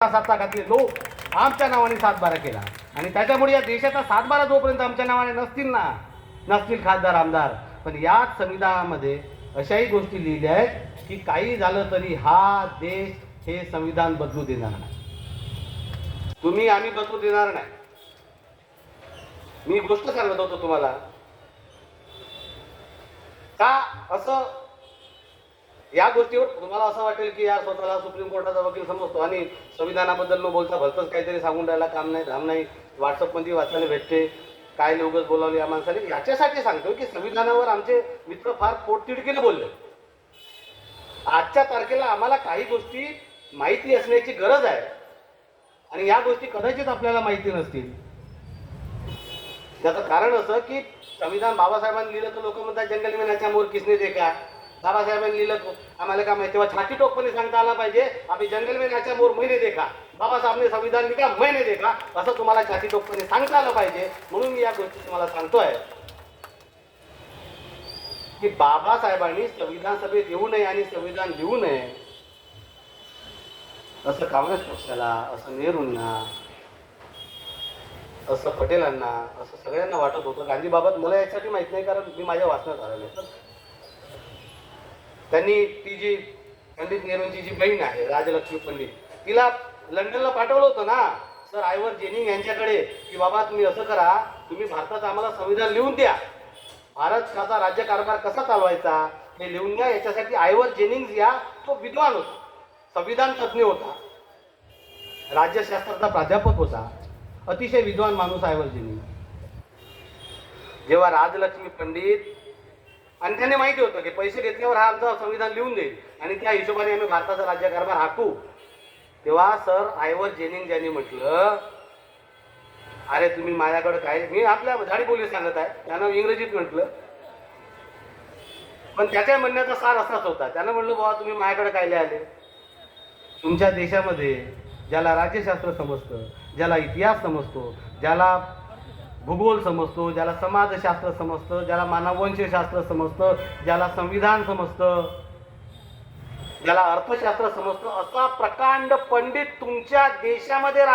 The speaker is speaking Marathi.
घातले लोक आमच्या नावाने सातबारा केला आणि त्याच्यामुळे या देशाचा सातबारा जोपर्यंत आमच्या नावाने नसतील खासदार आमदार, पण याच संविधानामध्ये अशाही गोष्टी लिहिल्या आहेत की काही झालं तरी हा देश हे संविधान बदलू देणार नाही, तुम्ही आम्ही बदलू देणार नाही. मी गोष्ट सांगत होतो तुम्हाला का असं या गोष्टीवर तुम्हाला असं वाटेल की या स्वतःला सुप्रीम कोर्टाचा वकील समजतो आणि संविधानाबद्दल न बोलता भलतंच काहीतरी सांगून राहिला, काम नाही धाम नाही, व्हॉट्सअपमध्ये वाचायला भेटते, काय लोकच बोलावले या माणसाने. याच्यासाठी सांगतो की संविधानावर आमचे मित्र फार पोटतिडकीने बोलले. आजच्या तारखेला आम्हाला काही गोष्टी माहिती असण्याची गरज आहे आणि या गोष्टी कदाचित आपल्याला माहिती नसतील. त्याचं कारण असं की संविधान बाबासाहेबांनी लिहिलं तर लोक म्हणतात जंगल में नाचा मोर किसने देखा. बाबासाहेबांनी लिहिलं आम्हाला काय माहिती, तेव्हा छाती टोकपणे सांगता आला पाहिजे आम्ही जंगल में नाचा मोर मैंने देखा, बाबासाहेबांनी संविधान लिखा मैंने देखा, असं तुम्हाला छाती टोकपणे सांगता आलं पाहिजे. म्हणून मी या गोष्टी तुम्हाला सांगतोय की बाबासाहेबांनी संविधान सभेत येऊ नये आणि संविधान लिहू नये असं काँग्रेस पक्षाला, असं नेहरूंना, असं पटेलांना, असं सगळ्यांना वाटत होतं. गांधीबाबत मला यासाठी माहित नाही कारण मी माझ्या वाचनात आलेलं आहे. त्यांनी ती जी पंडित नेहरूंची जी बहीण आहे राजलक्ष्मी पंडित, तिला लंडनला पाठवलं होतं ना सर आयवर जेनिंग यांच्याकडे की बाबा तुम्ही असं करा, तुम्ही भारतात आम्हाला संविधान लिहून द्या, भारताचा राज्यकारभार कसा चालवायचा हे लिहून द्या. याच्यासाठी आयवर जेनिंग्स या तो विद्वान होता, संविधान तज्ज्ञ होता, राज्यशास्त्राचा प्राध्यापक होता, अतिशय विद्वान माणूस आयवर जेनिंग्स. जेव्हा राजलक्ष्मी पंडित आणि त्यांनी माहिती होतं की पैसे घेतल्यावर हा आमचं संविधान लिहून देईल आणि त्या हिशोबाने आम्ही भारताचा राज्यकारभार हाकू, तेव्हा सर आयवर जेनिंग यांनी म्हटलं अरे तुम्ही माझ्याकडे काय, मी आपल्या झाडी बोली सांगत आहे, त्यानं इंग्रजीत म्हटलं पण त्याच्या म्हणण्याचा सार असाच होता. त्यानं म्हटलं बाबा तुम्ही माझ्याकडे काय लिहाले, तुमच्या देशामध्ये ज्याला राज्यशास्त्र समजतं, ज्याला इतिहास समजतो, ज्याला भूगोल समजतो, ज्याला समाजशास्त्र समजतं, ज्याला मानववंशशास्त्र समजतं, ज्याला संविधान समजतं, ज्याला अर्थशास्त्र समजतं, असा प्रकांड पंडित तुमच्या देशामध्ये